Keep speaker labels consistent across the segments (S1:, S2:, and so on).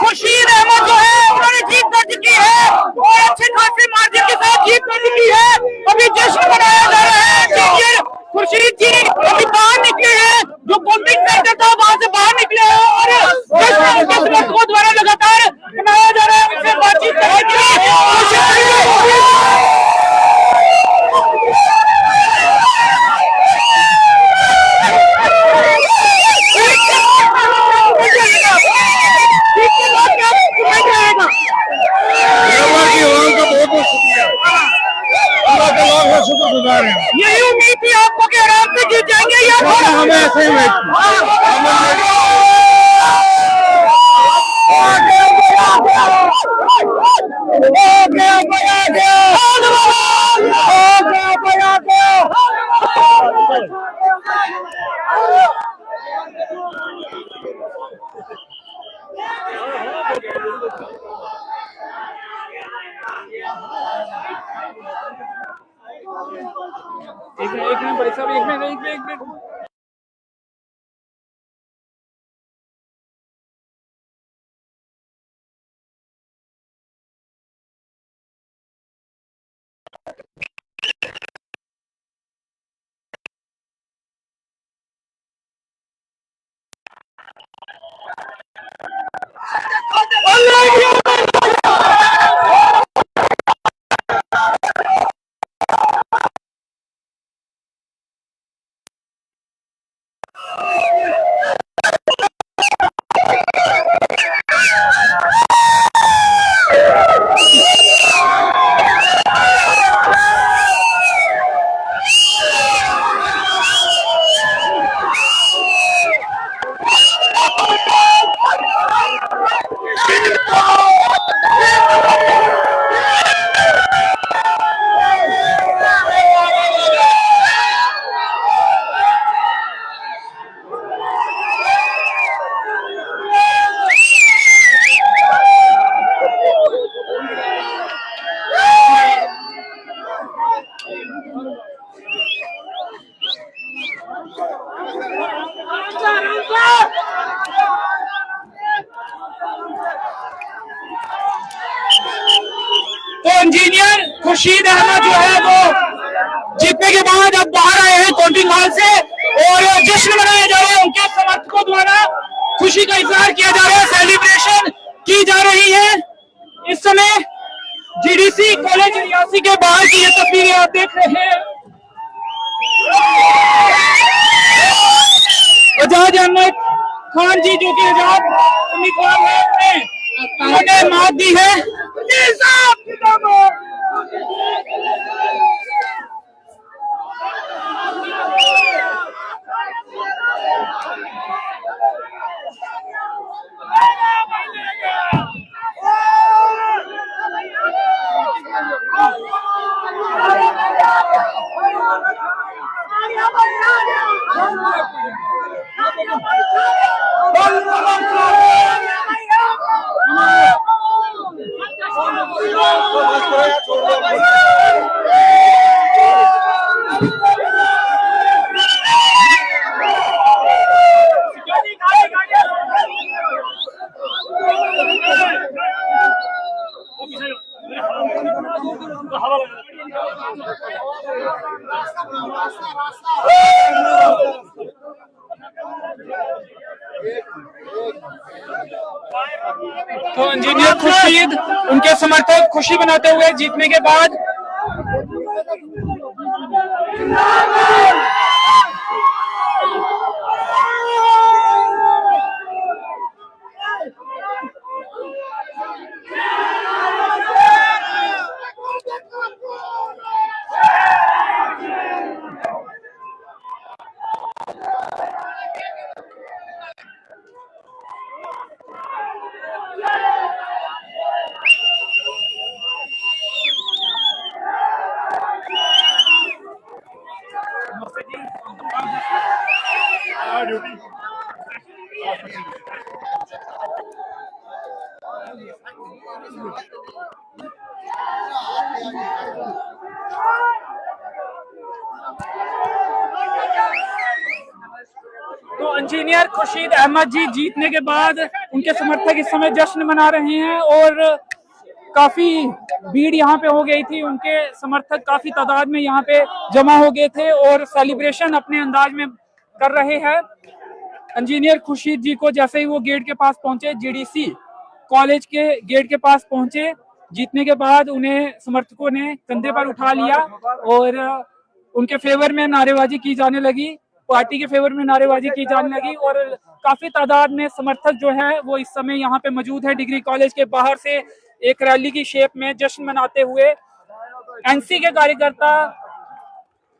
S1: खुर्शीद अहमद जो है उन्होंने जीत दर्ज की है और अच्छे खासे मार्जिन के साथ जीत दर्ज की है। अभी जश्न मनाया जा रहा है। खुर्शीद जी अभी बाहर निकले हैं, जो पोलिंग सेंटर था वहां से बाहर निकले हैं और जश्न उनके समर्थकों द्वारा लगातार मनाया जा रहा है। उनसे बातचीत करने के लिए
S2: शुक्रगुजार हैं।
S1: यही उम्मीद थी आपको कि आराम से जीत जाएंगे या
S2: हमें ऐसे ही
S1: एक मिनट बड़े साहब, एक मिनट तो इंजीनियर खुर्शीद अहमद जो है वो जीतने के बाद अब बाहर आए हैं काउंटिंग हॉल से और जश्न मनाया जा रहा है। उनके समर्थकों द्वारा खुशी का इजहार किया जा रहा है, सेलिब्रेशन की जा रही है। इस समय जीडीसी कॉलेज रियासी के बाहर की ये तस्वीरें आप देख रहे हैं। आजाद अहमद खान जी जो कि आजाद उम्मीदवार है, उन्होंने मात दी है। तो इंजीनियर खुर्शीद, उनके समर्थक खुशी मनाते हुए जीतने के बाद तो इंजीनियर इंजीनियर खुर्शीद अहमद जी जीतने के बाद उनके समर्थक इस समय जश्न मना रहे हैं और काफी भीड़ यहाँ पे हो गई थी। उनके समर्थक काफी तादाद में यहाँ पे जमा हो गए थे और सेलिब्रेशन अपने अंदाज में कर रहे हैं। इंजीनियर खुर्शीद जी को जैसे ही वो गेट के पास पहुंचे, जीडीसी कॉलेज के गेट के पास पहुंचे, जीतने के बाद उन्हें समर्थकों ने कंधे पर उठा लिया और उनके फेवर में नारेबाजी की जाने लगी, पार्टी के फेवर में नारेबाजी की जाने लगी और काफी तादाद में समर्थक जो है वो इस समय यहाँ पे मौजूद है। डिग्री कॉलेज के बाहर से एक रैली की शेप में जश्न मनाते हुए एनसी के कार्यकर्ता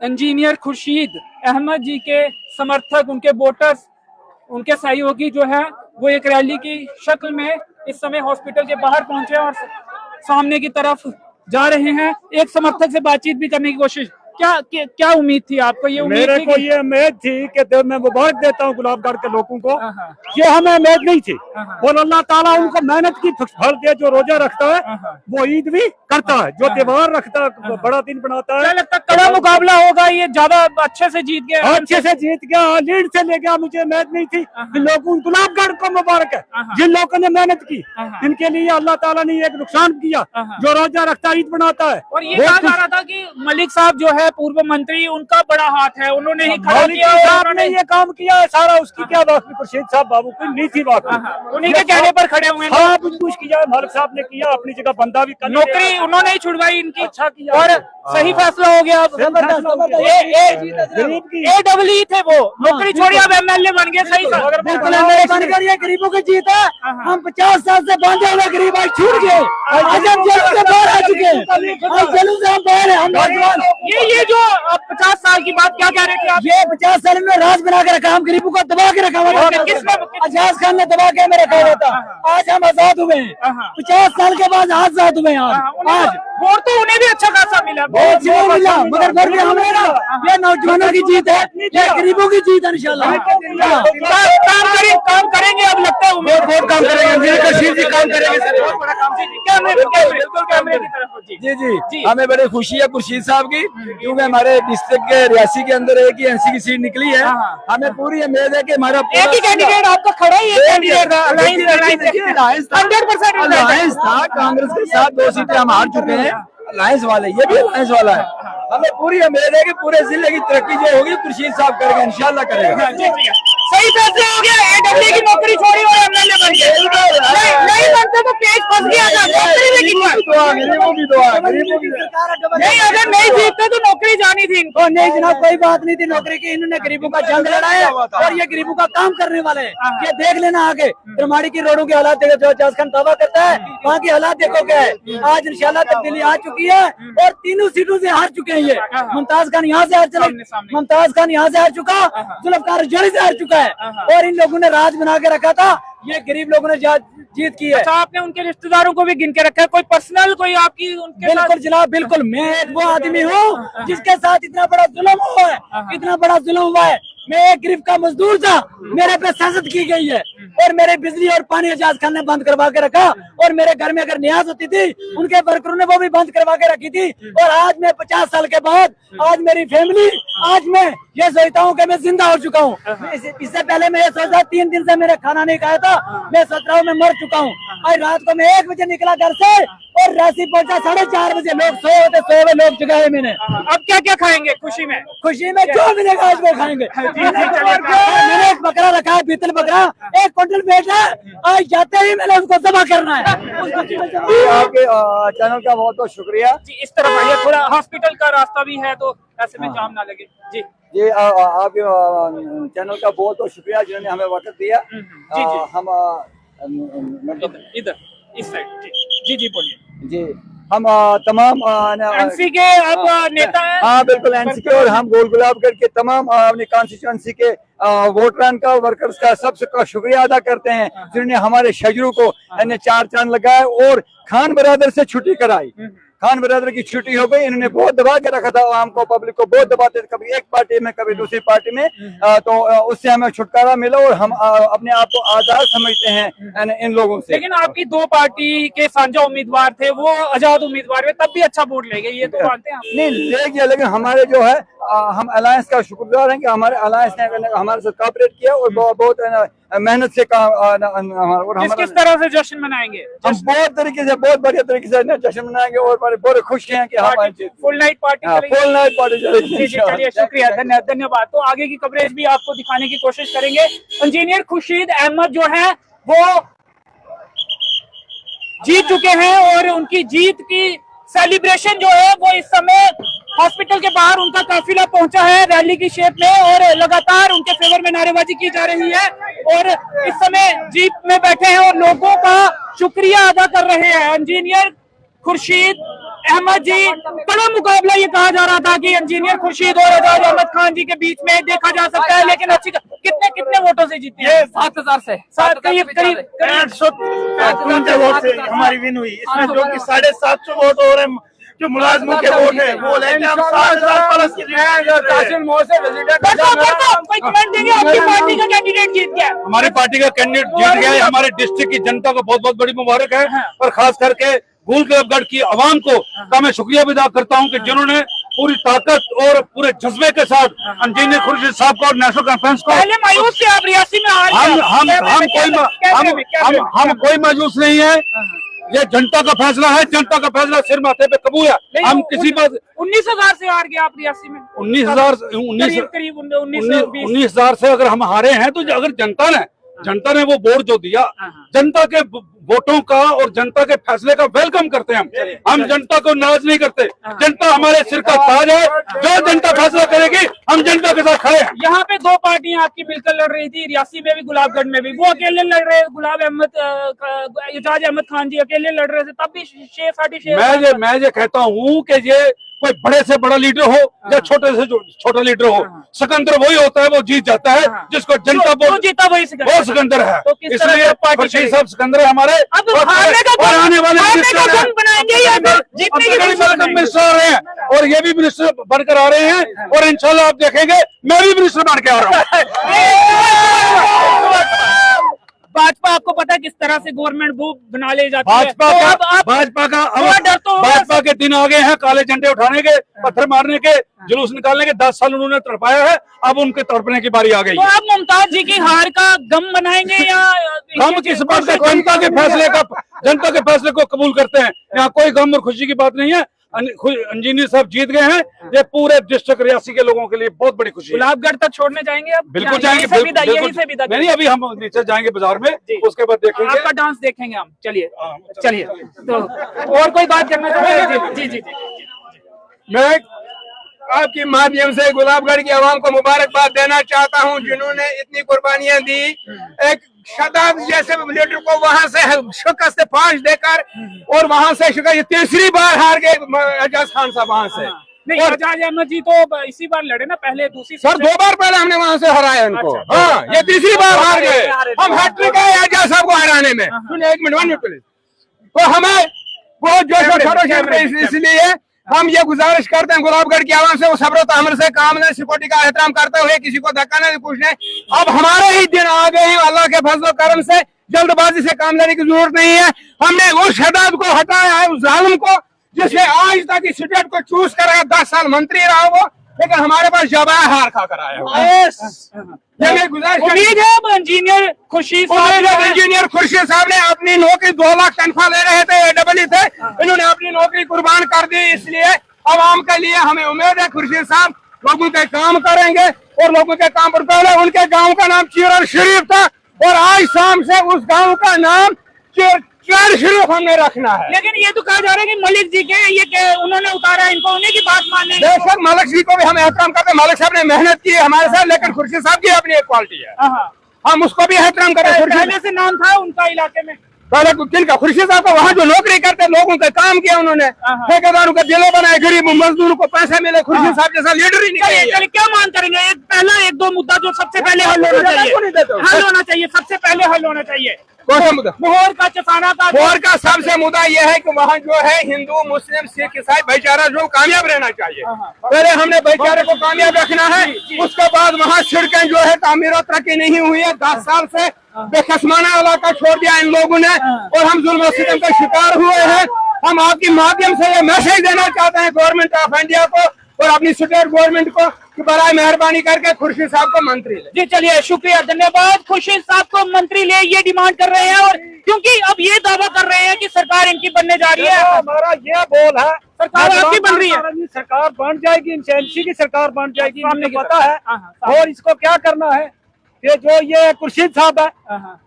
S1: इंजीनियर खुर्शीद अहमद जी के समर्थक, उनके वोटर्स, उनके सहयोगी जो है वो एक रैली की शक्ल में इस समय हॉस्पिटल के बाहर पहुंचे और सामने की तरफ जा रहे हैं। एक समर्थक से बातचीत भी करने की कोशिश। क्या उम्मीद थी आपको? ये उम्मीद
S3: मेरे
S1: थी
S3: को ये उम्मीद थी कि मैं मुबारक देता हूँ गुलाबगढ़ के लोगों को, ये हमें उम्मीद नहीं थी और अल्लाह ताला उनको मेहनत की फल दे। जो रोजा रखता है वो ईद भी करता है, जो त्योहार रखता है बड़ा दिन बनाता है।
S1: क्या लगता है कड़ा मुकाबला होगा? ये ज्यादा अच्छे से जीत गया,
S3: अच्छे से जीत गया, लीड से ले गया। मुझे उम्मीद नहीं थी। लोगों गुलाबगढ़ को मुबारक है, जिन लोगों ने मेहनत की, इनके लिए अल्लाह ताला ने एक नुकसान किया। जो रोजा रखता है ईद बनाता है।
S1: और ये कहा जा रहा था कि मलिक साहब जो है पूर्व मंत्री, उनका बड़ा हाथ है, उन्होंने ही खड़ा किया,
S3: उन्होंने ये काम किया है सारा। उसकी क्या बात? खुर्शीद साहब बाबू की नहीं थी बात,
S1: उन्हीं के कहने पर खड़े हुए हैं।
S3: कुछ किया मलिक साहब ने किया, अपनी जगह बंदा भी कर
S1: नौकरी उन्होंने ही छुड़वाई इनकी।
S3: अच्छा किया
S1: और सही फैसला हो गया। AEE थे वो, नौकरी छोड़ी अब MLA बन गए। सही था,
S2: बिल्कुल बनकर ये गरीबों की जीत है। हम 50 साल से बांधे हुए गरीब आज छूट गए, आज हम जेल से बाहर आ चुके हैं, आज जेलों से हम बाहर हैं। हम नौजवान
S1: ये जो 50 साल की बात क्या कह रहे थे आप?
S2: ये 50 साल में राज बना के रखा, हम गरीबों को दबा के रखा हुआ था। आजाद खान ने दबा के हमें रखा हुआ था। आज हम आजाद हुए हैं, 50 साल के बाद आजाद हुए हैं। आज
S1: वोट तो उन्हें भी अच्छा खासा मिला,
S2: मिला, मगर फिर भी हमें ना, ये नौजवानों की जीत है, ये गरीबों की जीत है। इंशाल्लाह
S1: काम करेंगे। अब लगता है
S2: बहुत काम करेंगे, कशीर जी काम करेंगे।
S4: जी हमें बड़ी खुशी है खुर्शीद साहब की, क्योंकि हमारे डिस्ट्रिक्ट के रियासी के अंदर एक ही एनसी की सीट निकली है। हमें पूरी उम्मीद है कि हमारा
S1: एक ही कैंडिडेट आपका खड़ा ही है।
S4: अलायंस था, कांग्रेस के साथ 2 सीटें हम हार चुके हैं। अलायंस वाले, ये भी अलायंस वाला है। हमें पूरी उम्मीद है कि पूरे जिले की तरक्की जो होगी खुर्शीद साहब करेगा, इंशाल्लाह करेगा।
S1: सही फैसला हो गया। AEE की नौकरी छोड़ी और MLA बन गए। नहीं बनते तो पेज फंस गया था।
S4: गरीबों की दुआ, गरीबों की
S1: नहीं, अगर नहीं जीतते तो नौकरी जानी थी इनको।
S2: नहीं जनाब, कोई बात नहीं थी नौकरी की। इन्होंने गरीबों का जंग लड़ा है और ये गरीबों का काम करने वाले हैं। ये देख लेना आगे त्रिमाड़ी की रोडों के हालात देखो, जो आजाद खान दावा करता है वहाँ की हालात देखो क्या है। आज इंशाल्लाह तब्दीली आ चुकी है और 3 सीटों से हार चुके हैं। ये मुमताज खान यहाँ से हार चले, मुमताज खान यहाँ से हार चुका, जुल्फकार जोड़ी से हार चुका है और इन लोगों ने राज बना के रखा था। ये गरीब लोगों ने जीत की है।
S1: अच्छा, आपने उनके रिश्तेदारों को भी गिन के रखा है? कोई पर्सनल कोई आपकी उनके
S2: बिल्कुल जनाब, बिल्कुल। मैं एक वो आदमी हूँ जिसके साथ इतना बड़ा जुल्म हुआ है, इतना बड़ा जुल्म हुआ है। मैं एक गरीब का मजदूर था, मेरे पे सियासत की गई है और मेरे बिजली और पानी आजाद खान ने बंद करवा के रखा और मेरे घर में अगर न्याज होती थी उनके वर्करों ने वो भी बंद करवा के रखी थी। और आज मैं 50 साल के बाद, आज मेरी फैमिली, आज मैं ये सोचता हूँ कि मैं जिंदा हो चुका हूँ। इससे पहले मैं ये सोचता 3 दिन से मैंने खाना नहीं खाया था, मैं सोच रहा हूँ मैं मर चुका हूँ। आज रात को मैं 1 बजे निकला घर से और राशि पहुंचा 4:30 बजे। लोग सोए हुए लोग जगाए मैंने।
S1: अब क्या क्या खाएंगे खुशी में?
S2: खुशी में जो मिलेगा आज वो खाएंगे। मैंने एक बकरा रखा है, बीतल बकरा, 1 क्विंटल बेच है। आज जाते ही मैंने उसको जमा करना है।
S4: आपके चैनल का बहुत बहुत शुक्रिया
S1: जी। इस तरफ आइए, थोड़ा हॉस्पिटल का रास्ता भी है तो ऐसे में जाम ना लगे। जी
S4: जी, आपके चैनल का बहुत बहुत शुक्रिया जिन्होंने हमें वक्त दिया। हम
S1: इधर इस साइड। जी बोलिए।
S4: जी, हम तमाम
S1: एनसी के अब नेता हैं।
S4: हाँ बिल्कुल, एनसी के और हम गोल गुलाबगढ़ के तमाम अपनी कॉन्स्टिट्यूंसी के वोटरान का, वर्कर्स का सबका शुक्रिया अदा करते हैं जिन्होंने हमारे शजरू को 4 चांद लगाए और खान बरादर से छुट्टी कराई। खान ब्रदर की छुट्टी हो गई, इन्होंने बहुत दबा के रखा था आवाम को, पब्लिक को बहुत दबाते थे, कभी एक पार्टी में कभी दूसरी पार्टी में। तो उससे हमें छुटकारा मिला और हम अपने आप को आजाद समझते हैं इन लोगों से।
S1: लेकिन आपकी दो पार्टी के साझा उम्मीदवार थे, वो आजाद उम्मीदवार थे, तब भी अच्छा वोट ले गए, ये तो मानते हैं आप?
S4: नहीं ले गया, लेकिन हमारे जो है हम अलायंस का शुक्रगुजार हैं कि हमारे अलायंस ने हमारे साथ कॉपरेट किया और बहुत मेहनत से
S1: किस तरह से जश्न मनाएंगे?
S4: हम बहुत तरीके से, बहुत बढ़िया तरीके से जश्न मनाएंगे और बहुत खुश हैं कि हम
S1: full night party
S4: full night party चलेगी।
S1: चलिए, शुक्रिया, धन्यवाद। तो आगे की कवरेज भी आपको दिखाने की कोशिश करेंगे। इंजीनियर खुर्शीद अहमद जो है वो जीत चुके हैं और उनकी जीत की सेलिब्रेशन जो है वो इस समय हॉस्पिटल के बाहर उनका काफिला पहुंचा है रैली की शेप में, और लगातार उनके फेवर में नारेबाजी की जा रही है और इस समय जीप में बैठे हैं और लोगों का शुक्रिया अदा कर रहे हैं। इंजीनियर खुर्शीद अहमद जी, बड़ा मुकाबला ये कहा जा रहा था कि इंजीनियर खुर्शीद और आजाद अहमद खान जी के बीच में देखा जा सकता है, लेकिन अच्छी कितने वोटों से जीती है?
S2: 7,000 से।
S1: करीब
S3: 150 वोट से हमारी विन हुई। इसमें जो कि 750 वोट हो रहे जो मुलाजमों के वोट है वो लेके हम 7,000 प्लस की
S1: कोई कमेंट देंगे? आपकी पार्टी का कैंडिडेट जीत गया।
S5: हमारी पार्टी का कैंडिडेट जीत गया है। हमारे डिस्ट्रिक्ट की जनता को बहुत बहुत बड़ी मुबारक है, और खास करके गुलगढ़ की आवाम को का मैं शुक्रिया भी अदा करता हूं कि जिन्होंने पूरी ताकत और पूरे जज्बे के साथ इंजीनियर खुर्शीद साहब को और नेशनल कॉन्फ्रेंस को।
S1: पहले मायूस थे आप रियासी में,
S5: हम कोई मायूस नहीं है। ये जनता का फैसला है, जनता का फैसला सिर माथे पे कबूल है। हम किसी बात
S1: 19,000 से हार गया आप रियासी में।
S5: 19,000 से अगर हम हारे हैं तो अगर जनता ने वो वोट जो दिया, जनता के वोटों का और जनता के फैसले का वेलकम करते हैं हम जनता को नाराज नहीं करते। जनता हमारे सिर का ताज है, जो जनता फैसला करेगी हम जनता के साथ खड़े हैं।
S1: यहाँ पे दो पार्टियां आपकी मिलकर लड़ रही थी, रियासी में भी गुलाबगढ़ में भी, वो अकेले लड़ रहे, एजाज अहमद खान जी अकेले लड़ रहे थे, तब भी 6-6.5।
S5: मैं ये कहता हूँ कि ये कोई बड़े से बड़ा लीडर हो या छोटे से छोटा लीडर हो, सिकंदर वही होता है, वो जीत जाता है जिसको जनता वोट जीता, वो सिकंदर है। इसलिए खुर्शीद साहब सिकंदर है हमारे।
S1: अब आने वाले बनाएंगे या जीतने की
S5: मिनिस्टर आ रहे हैं और ये भी मिनिस्टर बनकर आ रहे हैं, और इंशाल्लाह आप देखेंगे मैं भी मिनिस्टर बन के आ रहा हूँ।
S1: भाजपा आपको पता है किस तरह से गवर्नमेंट वो बना ले जाती है।
S5: भाजपा के दिन आ गए हैं काले झंडे उठाने के, पत्थर मारने के, जुलूस निकालने के। 10 साल उन्होंने तड़पाया है, अब उनके तड़पने की बारी आ गई।
S1: तो आप मुमताज जी की हार का गम बनाएंगे या
S5: हम किस बात का, जनता के फैसले को कबूल करते हैं। यहाँ कोई गम और खुशी की बात नहीं है। इंजीनियर साहब जीत गए हैं, ये पूरे डिस्ट्रिक्ट रियासी के लोगों के लिए बहुत बड़ी खुशी है।
S1: गुलाबगढ़ तक छोड़ने जाएंगे आप?
S5: बिल्कुल जाएंगे, नहीं अभी हम नीचे जाएंगे बाजार में, उसके बाद देखेंगे
S1: आपका डांस देखेंगे हम। चलिए तो और कोई बात करना चाहते? जी।
S6: मैं आपके माध्यम से गुलाबगढ़ की आवाम को मुबारकबाद देना चाहता हूं, जिन्होंने इतनी कुर्बानियां दी। एक शदाब जैसे लीडर को वहां से शिकस्त फाश देकर और वहां से शिकस्त, तीसरी बार हार गए एजाज खान साहब वहां से।
S1: नहीं, एजाज अहमद जी तो इसी बार लड़े ना, पहले दूसरी
S6: सर 2 बार पहले हमने वहां से हराया इनको। हाँ, ये तीसरी बार हार गए। हम हैट्रिक है एजाज साहब को हराने में। सुनिए 1 मिनट प्लीज। तो हमें बहुत जोश और खरोश है, इसलिए हम ये गुजारिश करते हैं गुलाबगढ़ की आवाम से, वो सब्र तहम्मुल से काम लें, सिक्योरिटी का एहतराम करते हुए, किसी को धक्का नहीं, कुछ नहीं। अब हमारे ही दिन आ गए हैं, अल्लाह के फजल करम से जल्दबाजी से काम लेने की जरूरत नहीं है। हमने उस शदाब को हटाया है, उस जालिम को जिसने आज तक इस स्टेट को चूज करा, 10 साल मंत्री रहा वो, लेकिन हमारे पास जबाया हार खा कर आया।
S1: उम्मीद है इंजीनियर खुर्शीद
S6: साहब ने अपनी नौकरी 2 लाख तनख्वाह ले रहे थे, AEE थे, इन्होंने अपनी नौकरी कुर्बान कर दी। इसलिए आवाम के लिए हमें उम्मीद है खुर्शीद साहब लोगों के काम करेंगे, और लोगों के काम पर पहले उनके गांव का नाम चीरल शरीफ था, और आज शाम से उस गांव का नाम चीरल शरीफ हमने रखना है।
S1: लेकिन ये तो कहा जा रहा है कि मलिक जी के ये उन्होंने उतारा, इनको उन्हीं की बात माननी।
S6: बेशक मलिक जी को भी हम एहतराम करते हैं, मलिक साहब ने मेहनत की है हमारे साथ, लेकिन खुर्शीद साहब की अपनी एक क्वालिटी है, हम उसको भी एहतराम करें।
S1: पहले से नाम था उनका इलाके में?
S6: पहले किनका खुर्शीद साहब को वहाँ जो नौकरी करते लोगों का काम किया उन्होंने, ठेकेदारों का दिलों बनाए, गरीब मजदूरों को पैसे मिले, खुर्शीद साहब जैसा लीडर ही नहीं है।
S1: चलिए क्या मांग करेंगे? एक दो मुद्दा जो सबसे पहले हल होना चाहिए, सबसे पहले हल होना चाहिए।
S6: कौन सा मुद्दा?
S1: मोहर का चसाना था।
S6: मोहर का सबसे मुद्दा यह है कि वहाँ जो है हिंदू मुस्लिम सिख ईसाई भाईचारा जो कामयाब रहना चाहिए। पहले हमने भाईचारे को कामयाब रखना है, उसके बाद वहाँ सड़कें जो है तामीर और तरक्की नहीं हुई है। 10 साल से बेखसमाना इलाका छोड़ दिया इन लोगों ने और हम जुल्म सितम का शिकार हुए हैं। हम आपके माध्यम से ये मैसेज देना चाहते हैं गवर्नमेंट ऑफ इंडिया को और अपनी स्टेट गवर्नमेंट को कि बराए मेहरबानी करके खुर्शीद साहब को मंत्री ले।
S1: जी चलिए, शुक्रिया, धन्यवाद। खुर्शीद साहब को मंत्री ले, ये डिमांड कर रहे हैं और क्योंकि अब ये दावा कर रहे हैं कि सरकार इनकी बनने जा रही है।
S3: हमारा ये बोल है,
S1: सरकार आपकी बन रही है,
S3: सरकार बन जाएगी, इनसी की सरकार बन जाएगी, हमें पता है। और इसको क्या करना है कि जो ये खुर्शीद साहब है,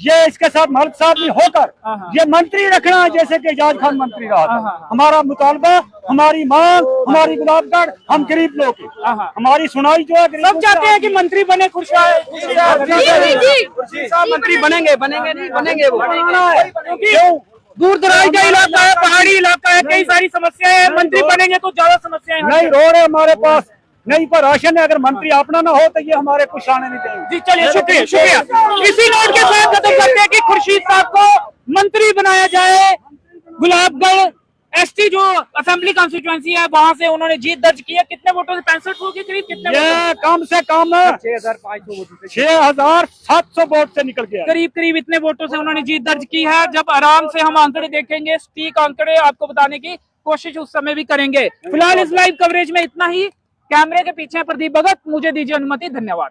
S3: ये इसके साथ मलिक साहब भी होकर ये मंत्री रखना है, जैसे कि एजाज खान मंत्री रहा था। हमारा मुतालबा, हमारी मांग, हमारी गुलाबगढ़, हम गरीब लोग हमारी सुनाई जो है,
S1: सब चाहते हैं कि मंत्री बने खुर्शीद साहब
S2: मंत्री बनेंगे नहीं वो
S1: क्योंकि दूर दराज का इलाका है, पहाड़ी इलाका है, कई सारी समस्याएं हैं। मंत्री बनेंगे तो ज्यादा समस्याएं
S3: नहीं रोड है हमारे पास, नहीं पर राशन है। अगर मंत्री अपना ना हो तो ये हमारे कुछ आने नहीं देंगे।
S1: जी चलिए, शुक्रिया शुक्रिया। इसी नोट के साथ खत्म करते हैं कि खुर्शीद साहब को मंत्री बनाया जाए। गुलाबगढ़ एसटी जो असेंबली कॉन्स्टिट्यूएंसी है वहां से उन्होंने जीत दर्ज की है। कितने वोटों से? 65 वोट के करीब। कितने?
S3: ये कम से कम 6,700 वोट से निकल गया।
S1: करीब इतने वोटों से उन्होंने जीत दर्ज की है। जब आराम से हम आंकड़े देखेंगे, सटीक आंकड़े आपको बताने की कोशिश उस समय भी करेंगे। फिलहाल इस लाइव कवरेज में इतना ही। कैमरे के पीछे प्रदीप भगत, मुझे दीजिए अनुमति, धन्यवाद।